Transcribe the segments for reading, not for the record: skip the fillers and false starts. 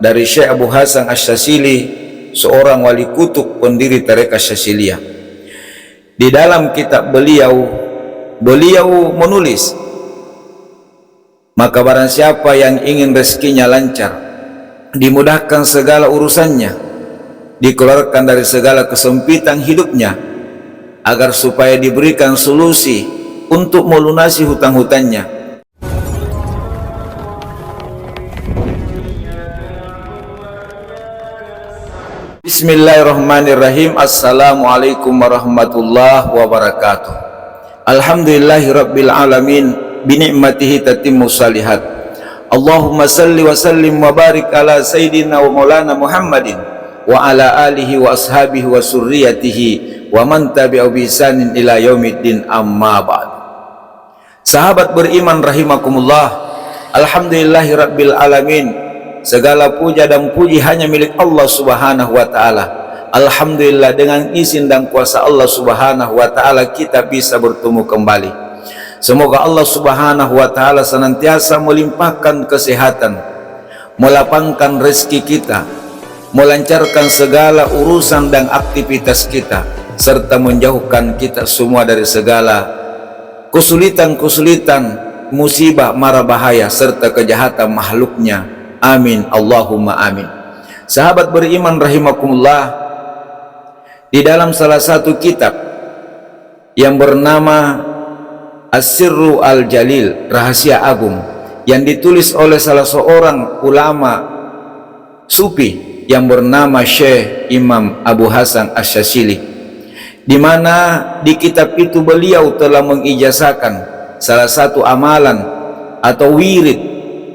dari Syekh Abu Hasan Asy-Syadzili, seorang wali kutub pendiri tarekat Syadziliyah. Di dalam kitab beliau menulis, maka barang siapa yang ingin rezekinya lancar, dimudahkan segala urusannya, dikeluarkan dari segala kesempitan hidupnya, agar supaya diberikan solusi untuk melunasi hutang-hutangnya. Bismillahirrahmanirrahim. Assalamualaikum warahmatullahi wabarakatuh. Alhamdulillahi rabbil alamin, binikmatihi tatimmu salihat. Allahumma salli wa sallim wa barik ala sayyidina wa maulana Muhammadin wa ala alihi wa ashabihi wa surriyatihi wa man tabi'u bi ihsanin ila yaumiddin, amma ba'd. Sahabat beriman rahimakumullah, alhamdulillahi rabbil alamin, segala puja dan puji hanya milik Allah subhanahu wa ta'ala. Alhamdulillah, dengan izin dan kuasa Allah subhanahu wa ta'ala kita bisa bertemu kembali. Semoga Allah subhanahu wa ta'ala senantiasa melimpahkan kesehatan, melapangkan rezeki kita, melancarkan segala urusan dan aktivitas kita, serta menjauhkan kita semua dari segala kesulitan-kesulitan, musibah, mara bahaya, serta kejahatan makhluknya. Amin, Allahumma amin. Sahabat beriman rahimakumullah, di dalam salah satu kitab yang bernama As-Sirru Al-Jalil, Rahasia Agung, yang ditulis oleh salah seorang ulama sufi yang bernama Syekh Imam Abu Hasan Asy-Syadzili, di mana di kitab itu beliau telah mengijazahkan salah satu amalan atau wirid,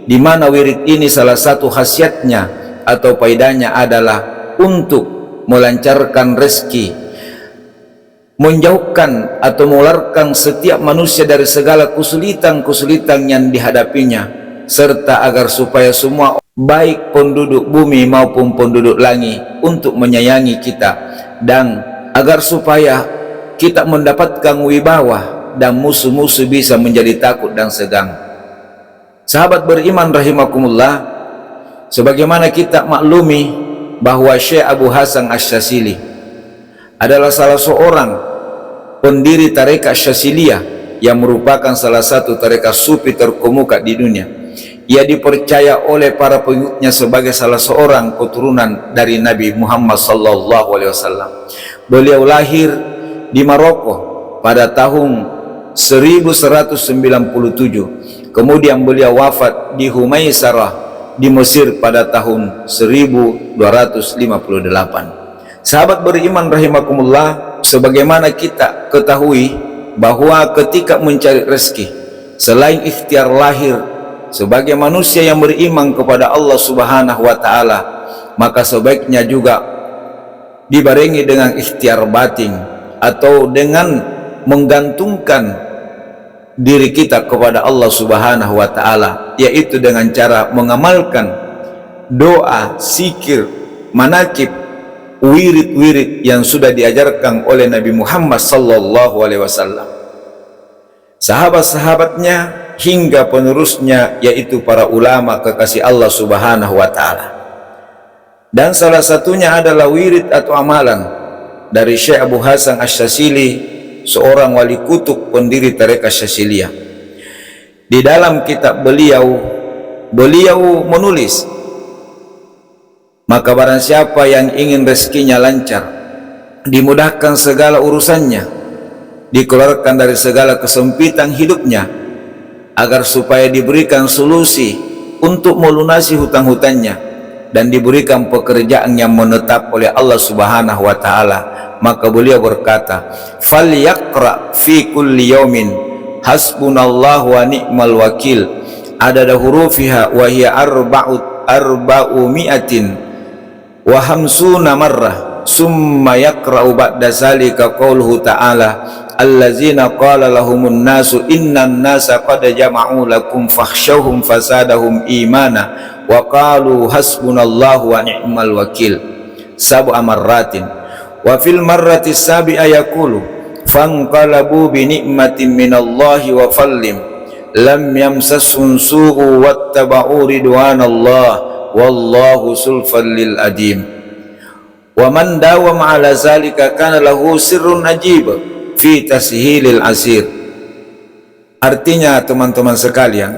di mana wirid ini salah satu khasiatnya atau faedahnya adalah untuk melancarkan rezeki, menjauhkan atau mengeluarkan setiap manusia dari segala kesulitan-kesulitan yang dihadapinya, serta agar supaya semua baik penduduk bumi maupun penduduk langit untuk menyayangi kita, dan agar supaya kita mendapatkan wibawa dan musuh-musuh bisa menjadi takut dan segan. Sahabat beriman rahimakumullah, sebagaimana kita maklumi bahwa Syekh Abu Hasan Asy-Syadzili adalah salah seorang pendiri tarekat Syadziliyah yang merupakan salah satu tarekat sufi terkemuka di dunia. Ia dipercaya oleh para pengikutnya sebagai salah seorang keturunan dari Nabi Muhammad SAW. Beliau lahir di Maroko pada tahun 1197. Kemudian beliau wafat di Humaisarah di Mesir pada tahun 1258. Sahabat beriman rahimakumullah, sebagaimana kita ketahui bahwa ketika mencari rezeki, selain ikhtiar lahir sebagai manusia yang beriman kepada Allah subhanahu wa ta'ala, maka sebaiknya juga dibarengi dengan ikhtiar batin atau dengan menggantungkan diri kita kepada Allah subhanahu wa ta'ala, yaitu dengan cara mengamalkan doa, zikir, manakib, wirid-wirid yang sudah diajarkan oleh Nabi Muhammad sallallahu alaihi wasallam, sahabat-sahabatnya hingga penerusnya, yaitu para ulama kekasih Allah subhanahu wa ta'ala. Dan salah satunya adalah wirid atau amalan dari Syekh Abu Hasan Asy-Syadzili, seorang wali kutub pendiri tarekat Syadziliyah. Di dalam kitab beliau menulis, maka barang siapa yang ingin rezekinya lancar, dimudahkan segala urusannya, dikeluarkan dari segala kesempitan hidupnya, agar supaya diberikan solusi untuk melunasi hutang-hutangnya, dan diberikan pekerjaan yang menetap oleh Allah subhanahu wa ta'ala. Maka beliau berkata, falyaqra fi kulli yaumin hasbunallahu wa ni'mal wakil adada hurufiha wa hiya arba'u mi'atin wa hamsuna marrah, summa yaqra'u ba'da zalika qauluhu ta'ala, allazina qala lahumun nasu innan nasa qad jama'u lakum fakhshawhum fasadahum imana wa qalu hasbunallahu wa ni'mal wakil sab'a marratin. Wa fil marrati sabi'a yaqulu fanqalabu bi ni'matin minallahi wa fallim lam yamsasum su'u wattaba'u ridwanallah wallahu sulfan lil adim. Wa man dawama ala zalika kana lahu sirrun ajib fi tashilil asir. Artinya teman-teman sekalian,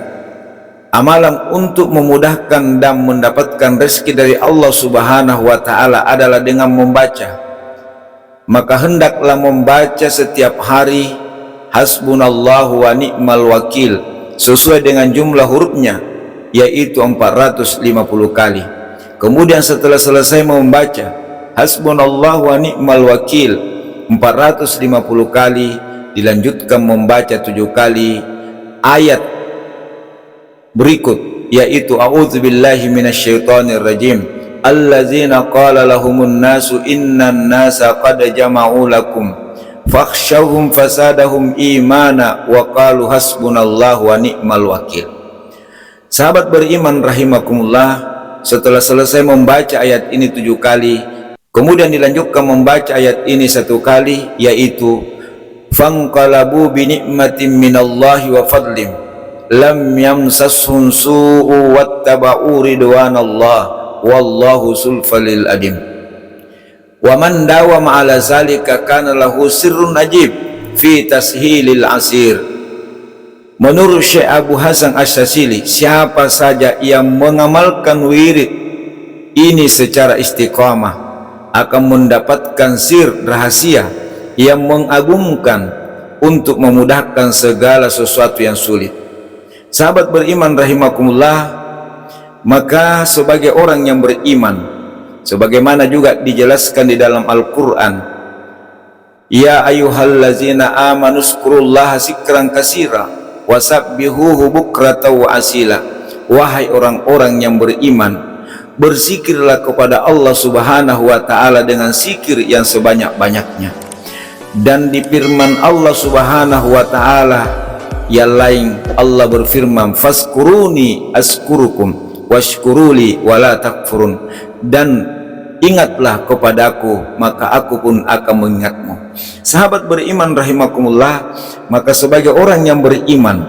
amalan untuk memudahkan dan mendapatkan rezeki dari Allah Subhanahu wa taala adalah dengan membaca. Maka hendaklah membaca setiap hari hasbunallahu wa ni'mal wakil sesuai dengan jumlah hurufnya, yaitu 450 kali. Kemudian setelah selesai membaca hasbunallahu wa ni'mal wakil 450 kali, dilanjutkan membaca 7 kali ayat berikut, yaitu a'udzubillahi minasyaitonir rajim, allazina qala lahumun nasu innan nasa qad jama'u lakum fakhshawhum fasadahum imana wa qalu hasbunallahu wa ni'mal wakil. Sahabat beriman rahimakumullah, setelah selesai membaca ayat ini 7 kali, kemudian dilanjutkan membaca ayat ini 1 kali, yaitu fanqalabu bi ni'matin minallahi wa fadlim lam yamsashum su'u wattaba'u ridwanallah wallahu sulfalil adim. Wa man dawama ala zalika kana lahu sirrun ajib fi tashilil asir. Menurut Syekh Abu Hasan Asy-Syadzili, siapa saja yang mengamalkan wirid ini secara istiqamah akan mendapatkan sir rahasia yang mengagumkan untuk memudahkan segala sesuatu yang sulit. Sahabat beriman rahimakumullah, maka sebagai orang yang beriman, sebagaimana juga dijelaskan di dalam Al-Quran, ya ayyuhallazina amanu zkurullaha zikran katsira wasabbihuhu bukratan wa asila. Wahai orang-orang yang beriman, berzikirlah kepada Allah Subhanahu wa taala dengan zikir yang sebanyak-banyaknya. Dan di firman Allah Subhanahu wa taala yang lain, Allah berfirman, faskuruni askurukum washkuruli wala takfurun, dan ingatlah kepadaku maka aku pun akan mengingatmu. Sahabat beriman rahimakumullah, maka sebagai orang yang beriman,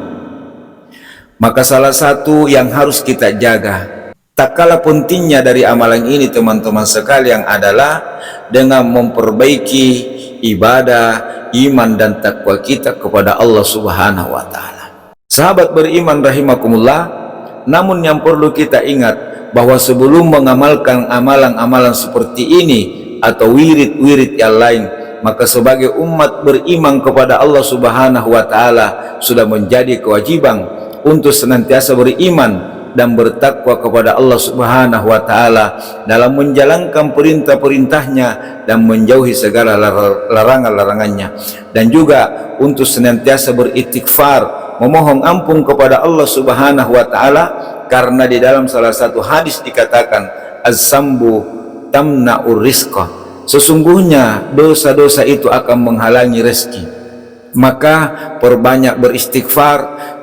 maka salah satu yang harus kita jaga, tak kalah pentingnya dari amalan ini teman-teman sekalian, adalah dengan memperbaiki ibadah, iman dan takwa kita kepada Allah Subhanahu wa taala. Sahabat beriman rahimakumullah, namun yang perlu kita ingat bahwa sebelum mengamalkan amalan-amalan seperti ini atau wirid-wirid yang lain, maka sebagai umat beriman kepada Allah Subhanahu wa taala sudah menjadi kewajiban untuk senantiasa beriman dan bertakwa kepada Allah Subhanahu wa taala dalam menjalankan perintah-perintahnya dan menjauhi segala larangan-larangannya, dan juga untuk senantiasa beristighfar, memohon ampun kepada Allah Subhanahu wa taala, karena di dalam salah satu hadis dikatakan az-zambu tamna'ur rizqa, sesungguhnya dosa-dosa itu akan menghalangi rezeki. Maka perbanyak beristighfar,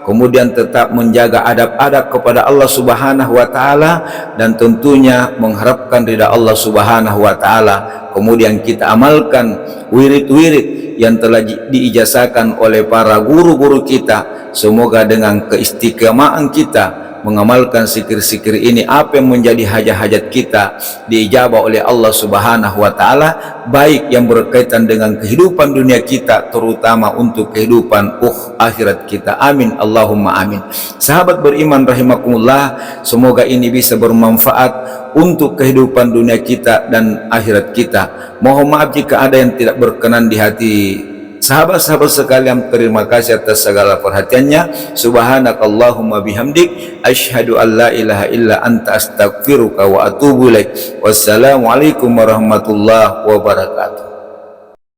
kemudian tetap menjaga adab-adab kepada Allah Subhanahu wa taala, dan tentunya mengharapkan ridha Allah Subhanahu wa taala. Kemudian kita amalkan wirid-wirid yang telah diijazahkan oleh para guru-guru kita. Semoga dengan keistiqamahan kita mengamalkan zikir-zikir ini, apa yang menjadi hajat-hajat kita diijabah oleh Allah Subhanahu wa taala, baik yang berkaitan dengan kehidupan dunia kita, terutama untuk kehidupan akhirat kita. Amin Allahumma amin. Sahabat beriman rahimakumullah, semoga ini bisa bermanfaat untuk kehidupan dunia kita dan akhirat kita. Mohon maaf jika ada yang tidak berkenan di hati sahabat-sahabat sekalian. Terima kasih atas segala perhatiannya. Subhanakallahumma bihamdik, asyhadu an la ilaha illa anta astaghfiruka wa atubu ilaik. Wassalamualaikum warahmatullahi wabarakatuh.